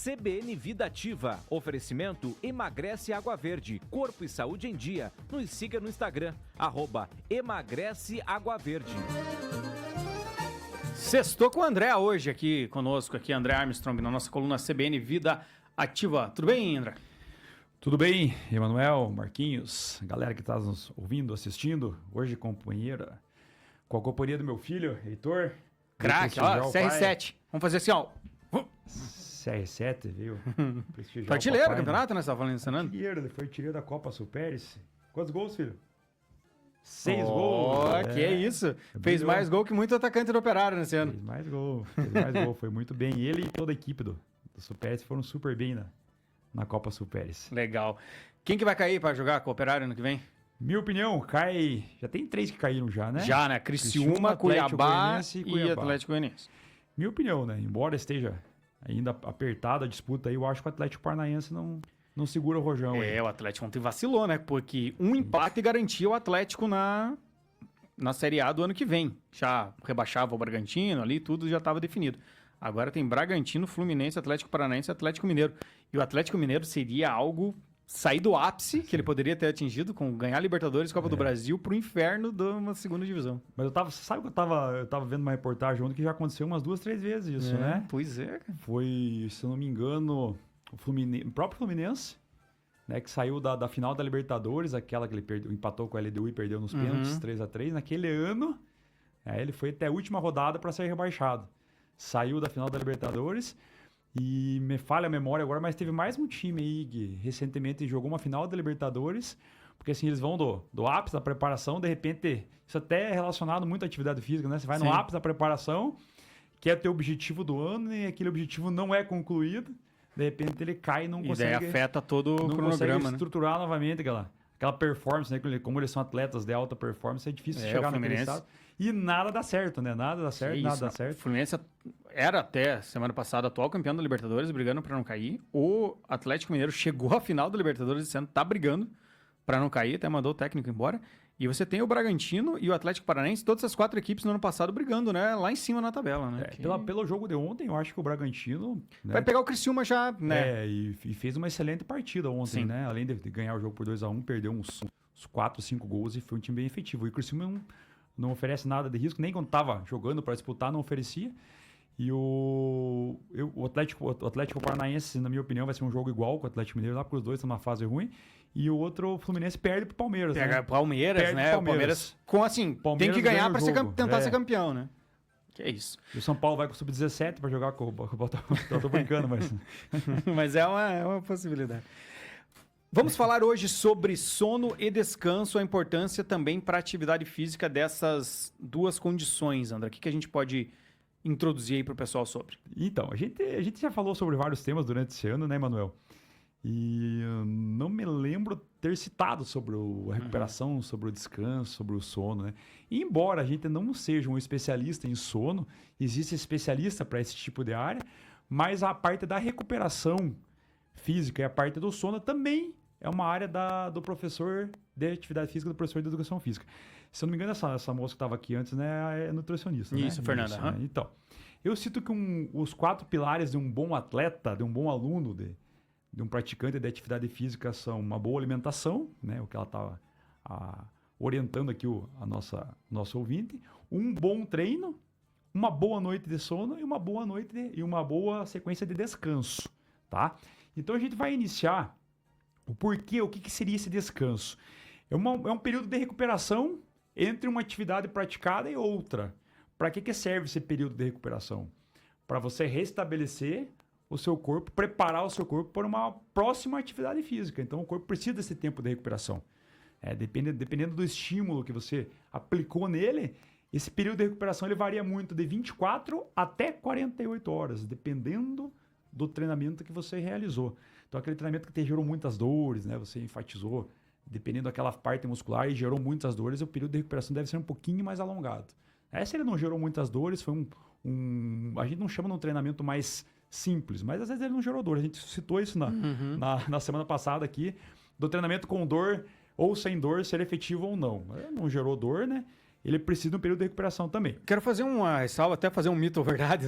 CBN Vida Ativa. Oferecimento Emagrece Água Verde. Corpo e saúde em dia. Nos siga no Instagram, @Emagrece Água Verde. Sextou com o André hoje aqui conosco, André Armstrong, na nossa coluna CBN Vida Ativa. Tudo bem, André? Tudo bem, Emanuel, Marquinhos, galera que está nos ouvindo, assistindo. Hoje, companheira, com a companhia do meu filho, Heitor. Craque, ó, CR7. Vamos fazer assim, ó. CR7, viu? Foi artilheiro do campeonato, né? Você estava falando isso, né? Artilheiro, ele foi artilheiro da Copa Superes. Quantos gols, filho? 6 gols. Que é isso. Fez mais gol que muito atacante do Operário nesse ano. Fez mais gol. Foi muito bem. Ele e toda a equipe do Superes foram super bem na Copa Superes. Legal. Quem que vai cair para jogar com o Operário ano que vem? Minha opinião, cai... Já tem 3 que caíram já, né? Já, né? Criciúma, Cuiabá e Atlético Goianiense. Minha opinião, né? Embora esteja ainda apertada a disputa aí, eu acho que o Atlético Paranaense não segura o rojão. O Atlético ontem vacilou, né? Porque um empate garantia o Atlético na Série A do ano que vem. Já rebaixava o Bragantino ali, tudo já estava definido. Agora tem Bragantino, Fluminense, Atlético Paranaense e Atlético Mineiro. E o Atlético Mineiro seria algo... sair do ápice que ele poderia ter atingido com ganhar Libertadores e Copa do Brasil pro inferno de uma segunda divisão. Mas sabe que eu tava vendo uma reportagem ontem que já aconteceu umas 2, 3 vezes isso, né? Pois é, cara. Foi, se eu não me engano, o próprio Fluminense, né, que saiu da final da Libertadores, aquela que ele empatou com a LDU e perdeu nos pênaltis 3-3, naquele ano, ele foi até a última rodada para ser rebaixado. Saiu da final da Libertadores. E me falha a memória agora, mas teve mais um time aí que recentemente jogou uma final da Libertadores, porque assim, eles vão do ápice da preparação, de repente, isso até é relacionado muito à atividade física, né? Você vai no ápice da preparação, que é o teu objetivo do ano, e aquele objetivo não é concluído, de repente ele cai e não consegue... E daí afeta todo o cronograma, né? Estruturar novamente aquela performance, né? Como eles são atletas de alta performance, é difícil chegar naquele estado. E nada dá certo, né? Nada dá certo, nada dá certo. O Fluminense era até semana passada atual campeão da Libertadores, brigando para não cair. O Atlético Mineiro chegou à final da Libertadores esse ano, tá brigando para não cair, até mandou o técnico embora. E você tem o Bragantino e o Atlético Paranaense, todas as 4 equipes no ano passado brigando, né? Lá em cima na tabela, né? Pelo jogo de ontem, eu acho que o Bragantino... Né, vai pegar o Criciúma já, né? E fez uma excelente partida ontem, né? Além de ganhar o jogo por 2-1, perdeu uns 4, 5 gols e foi um time bem efetivo. E o Criciúma não oferece nada de risco, nem quando estava jogando para disputar, não oferecia. E o Atlético Paranaense, na minha opinião, vai ser um jogo igual com o Atlético Mineiro, lá porque os dois estão numa fase ruim. E o outro, o Fluminense, perde pro Palmeiras. Pega o Palmeiras, perde né? O Palmeiras, tem que ganhar para tentar ser campeão, né? Que é isso. E o São Paulo vai com o Sub-17 para jogar com o Botafogo. Eu tô brincando, mas... mas é uma possibilidade. Vamos falar hoje sobre sono e descanso, a importância também para a atividade física dessas duas condições, André. O que a gente pode introduzir aí para o pessoal sobre? Então, a gente já falou sobre vários temas durante esse ano, né, Manuel? E eu não me lembro ter citado sobre a recuperação, sobre o descanso, sobre o sono, né? E embora a gente não seja um especialista em sono, existe especialista para esse tipo de área, mas a parte da recuperação física e a parte do sono também é uma área do professor de atividade física, do professor de educação física. Se eu não me engano, essa moça que estava aqui antes, né, é nutricionista. Isso, né? Fernanda. Isso, né? Então, eu cito que os 4 pilares de um bom atleta, de um bom aluno, de um praticante de atividade física são uma boa alimentação, né, o que ela estava orientando aqui nosso ouvinte, um bom treino, uma boa noite de sono e uma boa sequência de descanso, tá? Então a gente vai iniciar o porquê, o que seria esse descanso. É um período de recuperação entre uma atividade praticada e outra. Para que serve esse período de recuperação? Para você restabelecer o seu corpo, preparar o seu corpo para uma próxima atividade física. Então o corpo precisa desse tempo de recuperação. Dependendo do estímulo que você aplicou nele, esse período de recuperação ele varia muito de 24 até 48 horas, dependendo do treinamento que você realizou. Então aquele treinamento que te gerou muitas dores, né? Você enfatizou, dependendo daquela parte muscular e gerou muitas dores, o período de recuperação deve ser um pouquinho mais alongado. Se ele não gerou muitas dores, foi a gente não chama de um treinamento mais simples, mas às vezes ele não gerou dor. A gente citou isso na semana passada aqui, do treinamento com dor ou sem dor, ser efetivo ou não. Não gerou dor, né? ele precisa de um período de recuperação também. Quero fazer uma ressalva, até fazer um mito ou verdade,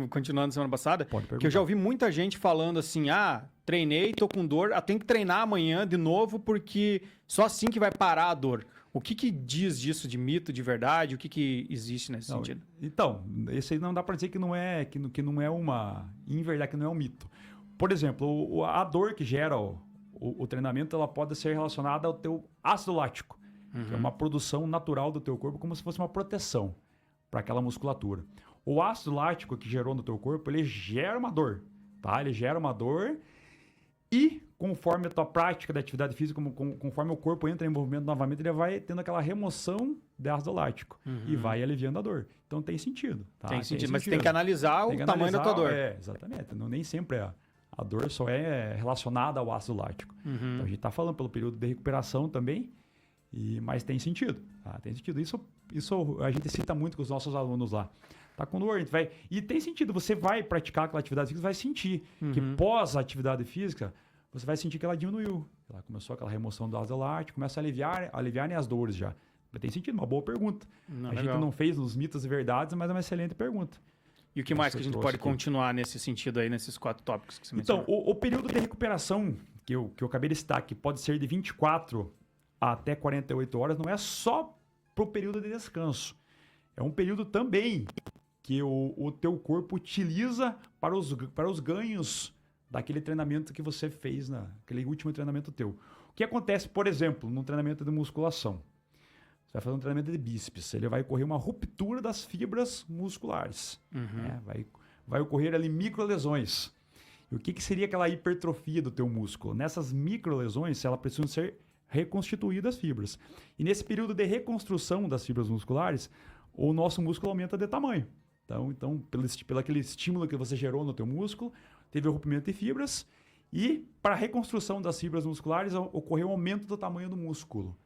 continuando semana passada, Pode perguntar. que eu já ouvi muita gente falando assim, treinei, tô com dor, tenho que treinar amanhã de novo porque só assim que vai parar a dor. O que diz disso de mito, de verdade? O que existe nesse sentido? Então, esse aí não dá para dizer que não é uma... Em verdade, que não é um mito. Por exemplo, a dor que gera o treinamento, ela pode ser relacionada ao teu ácido lático, que é uma produção natural do teu corpo, como se fosse uma proteção para aquela musculatura. O ácido lático que gerou no teu corpo, ele gera uma dor, tá? Ele gera uma dor e conforme a tua prática de atividade física, conforme o corpo entra em movimento novamente, ele vai tendo aquela remoção de ácido lático e vai aliviando a dor. Então tem sentido. Tá? Tem sentido, mas tem que analisar o tamanho da tua dor. Exatamente. Nem sempre a dor só é relacionada ao ácido lático. Então a gente está falando pelo período de recuperação também, mas tem sentido. Tá? Tem sentido. Isso a gente cita muito com os nossos alunos lá. Tá com dor, a gente vai... E tem sentido, você vai praticar aquela atividade física, você vai sentir que pós a atividade física, você vai sentir que ela diminuiu. Ela começou aquela remoção do ácido lático, começa a aliviar as dores já. Tem sentido, uma boa pergunta. A gente não fez os mitos e verdades, mas é uma excelente pergunta. E o que mais que a gente pode continuar nesse sentido aí, nesses 4 tópicos que você mencionou? Então, o período de recuperação que eu acabei de citar, que pode ser de 24 até 48 horas, não é só para o período de descanso. É um período também que o teu corpo utiliza para os ganhos daquele treinamento que você fez, naquele último treinamento teu. O que acontece, por exemplo, num treinamento de musculação? Você vai fazer um treinamento de bíceps, ele vai ocorrer uma ruptura das fibras musculares. Vai ocorrer ali microlesões. E o que seria aquela hipertrofia do teu músculo? Nessas microlesões, elas precisam ser reconstituídas as fibras. E nesse período de reconstrução das fibras musculares, o nosso músculo aumenta de tamanho. Então pelo aquele estímulo que você gerou no teu músculo, teve o rompimento de fibras e para a reconstrução das fibras musculares ocorreu um aumento do tamanho do músculo.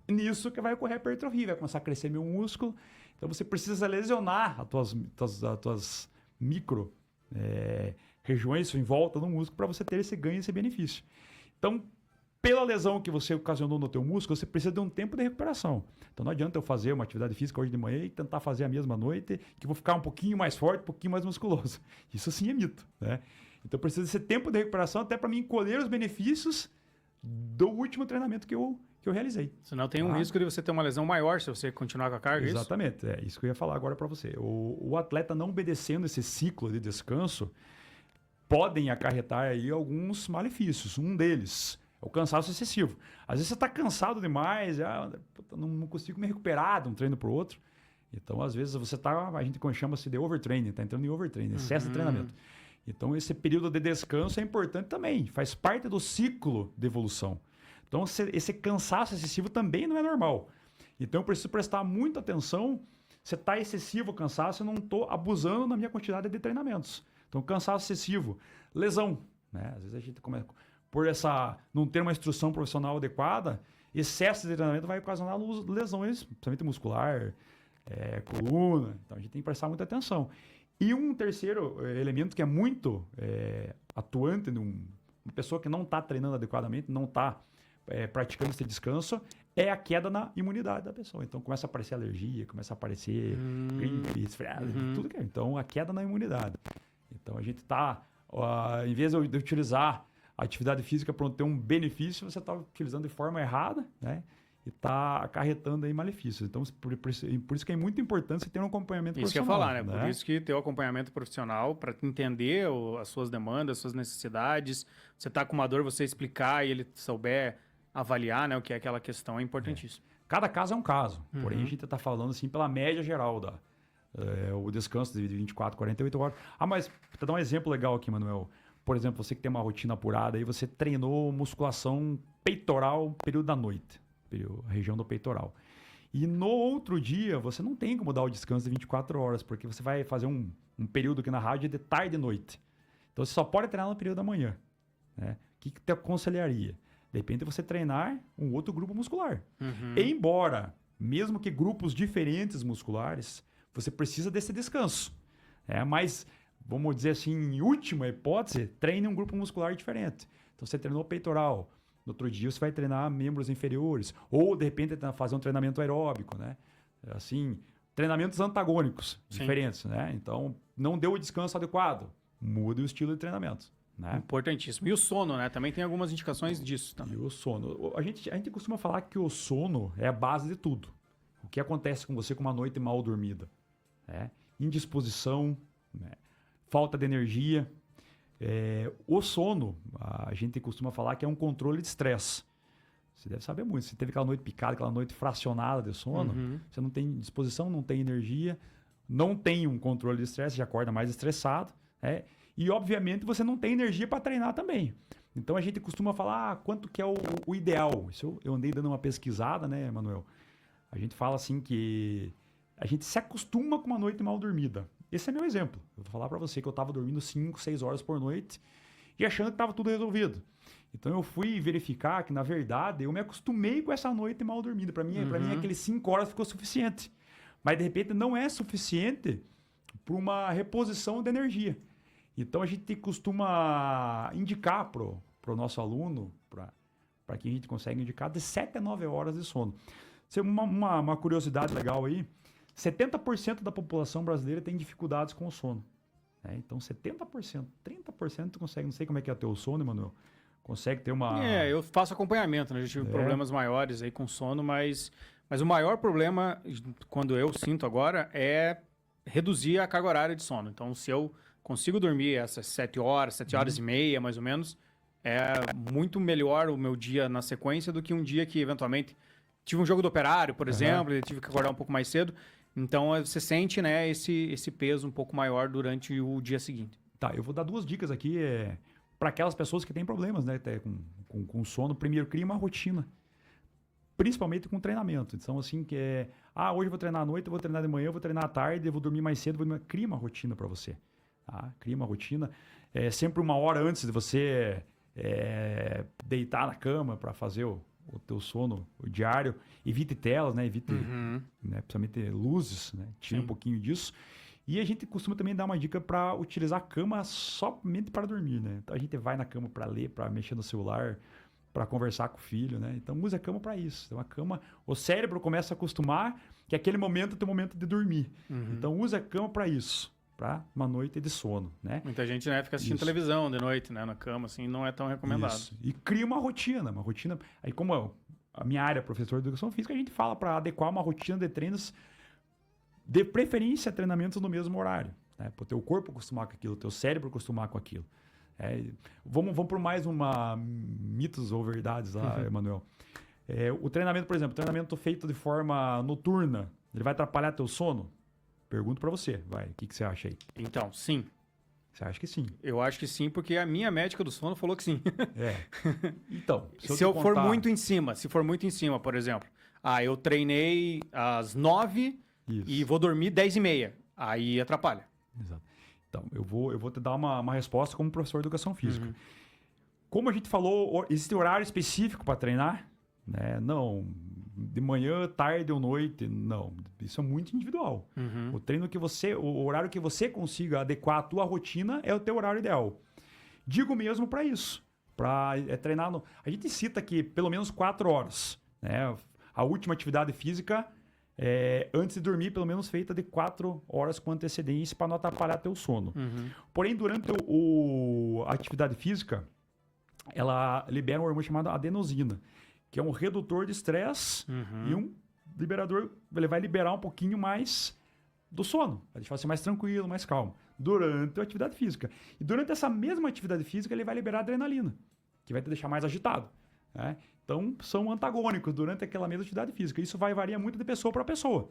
Nisso que vai ocorrer a hipertrofia, vai começar a crescer meu músculo. Então você precisa lesionar as tuas micro regiões em volta do músculo para você ter esse ganho, esse benefício. Então, pela lesão que você ocasionou no teu músculo, você precisa de um tempo de recuperação. Então não adianta eu fazer uma atividade física hoje de manhã e tentar fazer a mesma noite, que eu vou ficar um pouquinho mais forte, um pouquinho mais musculoso. Isso sim é mito, né? Então precisa desse tempo de recuperação até para mim colher os benefícios do último treinamento que eu realizei. Senão tem um risco de você ter uma lesão maior se você continuar com a carga, Exatamente, é isso que eu ia falar agora para você. O atleta não obedecendo esse ciclo de descanso podem acarretar aí alguns malefícios. Um deles é o cansaço excessivo. Às vezes você está cansado demais, não consigo me recuperar de um treino para o outro. Então, às vezes, a gente chama-se de overtraining, está entrando em overtraining, excesso de treinamento. Então, esse período de descanso é importante também, faz parte do ciclo de evolução. Então, esse cansaço excessivo também não é normal. Então, eu preciso prestar muita atenção. Se está excessivo o cansaço, eu não estou abusando na minha quantidade de treinamentos. Então, cansaço excessivo, lesão, né? Às vezes a gente começa... Por não ter uma instrução profissional adequada, excesso de treinamento vai ocasionar lesões, principalmente muscular, coluna. Então a gente tem que prestar muita atenção. E um terceiro elemento que é muito atuante de uma pessoa que não está treinando adequadamente, não está praticando esse descanso, é a queda na imunidade da pessoa. Então começa a aparecer alergia, começa a aparecer gripe, resfriado, tudo que é. Então a queda na imunidade. Então a gente está, em vez de utilizar a atividade física para ter um benefício, você está utilizando de forma errada, né? E está acarretando aí malefícios. Então, por isso que é muito importante você ter um acompanhamento profissional. Isso que eu ia falar, né? Por isso que ter o acompanhamento profissional para entender as suas demandas, as suas necessidades. Você está com uma dor, você explicar e ele souber avaliar, né, o que é aquela questão, é importantíssimo. Cada caso é um caso. Porém, a gente está falando assim pela média geral o descanso de 24, 48 horas. Mas para dar um exemplo legal aqui, Manuel. Por exemplo, você que tem uma rotina apurada, aí você treinou musculação peitoral período da noite, região do peitoral. E no outro dia, você não tem como dar o descanso de 24 horas, porque você vai fazer um período aqui na rádio de tarde e noite. Então, você só pode treinar no período da manhã. Né? O que te aconselharia? De repente, você treinar um outro grupo muscular. Embora, mesmo que grupos diferentes musculares, você precisa desse descanso. Mas... Vamos dizer assim, em última hipótese, treine um grupo muscular diferente. Então, você treinou peitoral. No outro dia, você vai treinar membros inferiores. Ou, de repente, fazer um treinamento aeróbico, né? assim, treinamentos antagônicos, Sim. diferentes, né? Então, não deu o descanso adequado, muda o estilo de treinamento, né? Importantíssimo. E o sono, né? Também tem algumas indicações disso também. E o sono. A gente costuma falar que o sono é a base de tudo. O que acontece com você com uma noite mal dormida? Né? Indisposição, né? Falta de energia. O sono, a gente costuma falar que é um controle de estresse. Você deve saber muito. Você teve aquela noite picada, aquela noite fracionada de sono, você não tem disposição, não tem energia, não tem um controle de estresse, já acorda mais estressado, né? E, obviamente, você não tem energia para treinar também. Então, a gente costuma falar quanto que é o ideal. Isso eu andei dando uma pesquisada, né, Manuel? A gente fala assim que a gente se acostuma com uma noite mal dormida. Esse é meu exemplo. Eu vou falar para você que eu estava dormindo 5, 6 horas por noite e achando que estava tudo resolvido. Então, eu fui verificar que, na verdade, eu me acostumei com essa noite mal dormida. Para mim, aqueles 5 horas ficou suficiente. Mas, de repente, não é suficiente para uma reposição de energia. Então, a gente costuma indicar para o nosso aluno, para que a gente consiga indicar, de 7 a 9 horas de sono. Uma curiosidade legal aí, 70% da população brasileira tem dificuldades com o sono. Né? Então, 70%, 30% tu consegue, não sei como é que é o teu sono, Emanuel, consegue ter uma... Eu faço acompanhamento, né? Eu tive problemas maiores aí com sono, mas o maior problema, quando eu sinto agora, é reduzir a carga horária de sono. Então, se eu consigo dormir essas 7 horas e meia, mais ou menos, é muito melhor o meu dia na sequência do que um dia que, eventualmente, tive um jogo do Operário, por exemplo, e tive que acordar um pouco mais cedo. Então, você sente, né, esse peso um pouco maior durante o dia seguinte. Tá, eu vou dar 2 dicas aqui para aquelas pessoas que têm problemas, né, com sono. Primeiro, cria uma rotina, principalmente com treinamento. Então, assim, hoje eu vou treinar à noite, eu vou treinar de manhã, eu vou treinar à tarde, eu vou dormir mais cedo, cria uma rotina para você. Tá? Cria uma rotina. Sempre 1 hora antes de você deitar na cama para fazer o teu sono diário. Evite telas, né? Evite, né, principalmente luzes, né? Tira um pouquinho disso. E a gente costuma também dar uma dica para utilizar a cama somente para dormir, né? Então a gente vai na cama para ler, para mexer no celular, para conversar com o filho, né? Então use a cama para isso. Então a cama, o cérebro começa a acostumar que aquele momento é o teu momento de dormir. Então use a cama para isso, para uma noite de sono, né? Muita gente, né, fica assistindo televisão de noite, né, na cama, assim, não é tão recomendado. Isso. E cria uma rotina. Aí, como a minha área é professor de educação física, a gente fala para adequar uma rotina de treinos, de preferência treinamentos no mesmo horário, né? Para o teu corpo acostumar com aquilo, o teu cérebro acostumar com aquilo. Vamos por mais uma mitos ou verdades lá, Emanuel. O treinamento, por exemplo, treinamento feito de forma noturna, ele vai atrapalhar teu sono? Pergunto para você, vai. O que você acha aí? Então, sim. Você acha que sim? Eu acho que sim, porque a minha médica do sono falou que sim. Então, se eu for muito em cima, por exemplo, eu treinei às 9 e vou dormir 10h30, aí atrapalha. Exato. Então, eu vou te dar uma resposta como professor de educação física. Como a gente falou, existe horário específico para treinar? Né? Não, de manhã, tarde ou noite, não. Isso é muito individual. O treino o horário que você consiga adequar a tua rotina é o teu horário ideal. Digo mesmo para isso, para treinar. A gente cita aqui pelo menos 4 horas, né? A última atividade física antes de dormir, pelo menos feita de 4 horas com antecedência para não atrapalhar teu sono. Porém, durante a atividade física, ela libera um hormônio chamado adenosina, que é um redutor de estresse e um liberador. Ele vai liberar um pouquinho mais do sono, vai deixar você mais tranquilo, mais calmo, durante a atividade física. E durante essa mesma atividade física, ele vai liberar adrenalina, que vai te deixar mais agitado. Né? Então, são antagônicos durante aquela mesma atividade física. Isso vai variar muito de pessoa para pessoa.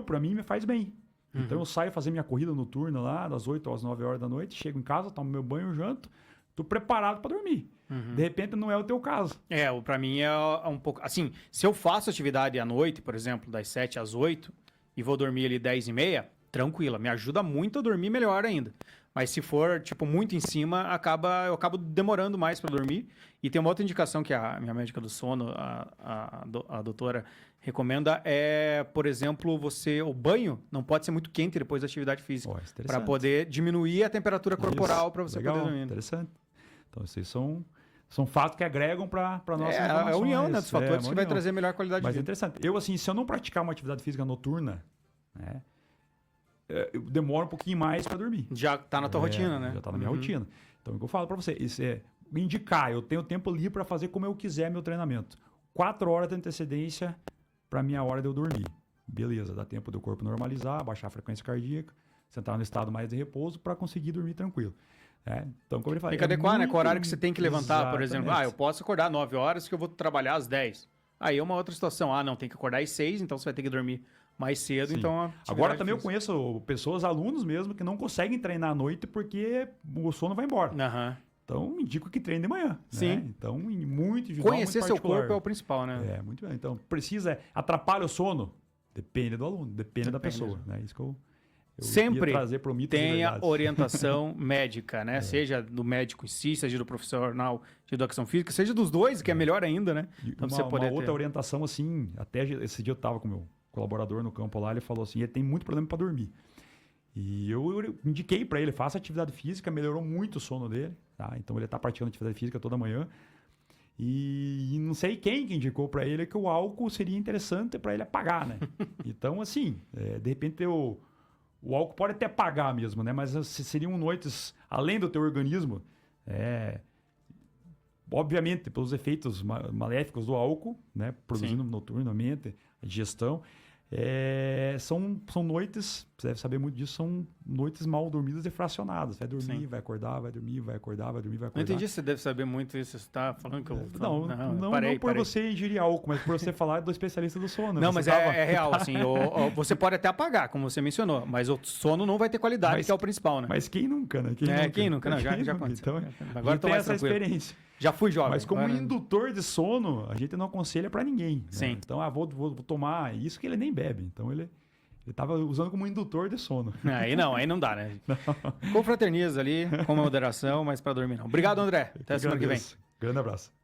Para mim, me faz bem. Então, eu saio fazer minha corrida noturna lá, das 8 às 9 horas da noite, chego em casa, tomo meu banho, janto, tô preparado para dormir. De repente, não é o teu caso. Para mim é um pouco... Assim, se eu faço atividade à noite, por exemplo, das 7 às 8, e vou dormir ali 10h30, tranquila, me ajuda muito a dormir melhor ainda. Mas se for, muito em cima, eu acabo demorando mais para dormir. E tem uma outra indicação que a minha médica do sono, a doutora, recomenda por exemplo, o banho não pode ser muito quente depois da atividade física. Para poder diminuir a temperatura corporal para você poder dormir. Interessante. Então, esses são são fatos que agregam para nossa É a união, né, dos fatores que vai trazer melhor qualidade Mas de é vida. interessante. Eu, assim, se eu não praticar uma atividade física noturna, né, eu demoro um pouquinho mais para dormir. Já tá na tua rotina, né? Já tá na minha rotina. Então, o que eu falo para você, isso é me indicar, eu tenho tempo livre para fazer como eu quiser meu treinamento. 4 horas de antecedência para minha hora de eu dormir. Beleza, dá tempo do corpo normalizar, baixar a frequência cardíaca, você entrar no estado mais de repouso para conseguir dormir tranquilo. Então, como ele fala, Tem que adequar, né? Com o horário que você tem que levantar, por exemplo. Exatamente. Eu posso acordar 9 horas que eu vou trabalhar às 10. Aí é uma outra situação. Não, tem que acordar às 6, então você vai ter que dormir mais cedo. Sim. Então, agora também eu conheço pessoas, alunos mesmo, que não conseguem treinar à noite porque o sono vai embora. Aham. Então, indico que treine de manhã. Sim. Né? Então, muito individual, Conhecer muito seu particular. corpo é o principal, né? Muito bem. Então, atrapalha o sono? Depende do aluno, depende da pessoa. Né? Isso que eu Sempre ia trazer pro Mitos e tenha Verdades. orientação médica, né? Seja do médico em si, seja do profissional de educação física, seja dos dois, que é melhor ainda, né? Então, você poder outra ter. orientação, assim, até esse dia eu estava com o meu colaborador no campo lá, ele falou assim, ele tem muito problema para dormir. E eu indiquei para ele, faça atividade física, melhorou muito o sono dele, tá? Então ele está praticando atividade física toda manhã. E não sei quem que indicou para ele que o álcool seria interessante para ele apagar, né? Então, assim, de repente o álcool pode até apagar mesmo, né? Mas seriam noites, além do teu organismo, obviamente, pelos efeitos maléficos do álcool, né? Produzindo noturnamente, a digestão. São noites, você deve saber muito disso, são noites mal dormidas e fracionadas. Vai dormir, vai acordar, vai dormir, vai acordar, vai dormir, vai acordar. Não entendi se você deve saber muito isso. Você está falando que eu... Não por você ingerir álcool, mas por você falar do especialista do sono. Não, mas é real, assim. Você pode até apagar, como você mencionou, mas o sono não vai ter qualidade, que é o principal, né? Mas quem nunca, né? Quem nunca? Não, já aconteceu. Então, agora tem essa experiência. Já fui jovem. Mas como indutor de sono, a gente não aconselha para ninguém. Né? Sim. Então, vou tomar isso que ele nem bebe. Então, ele estava usando como indutor de sono. Aí não dá, né? Confraterniza ali, com moderação, mas para dormir não. Obrigado, André. Até a semana que vem. Grande abraço.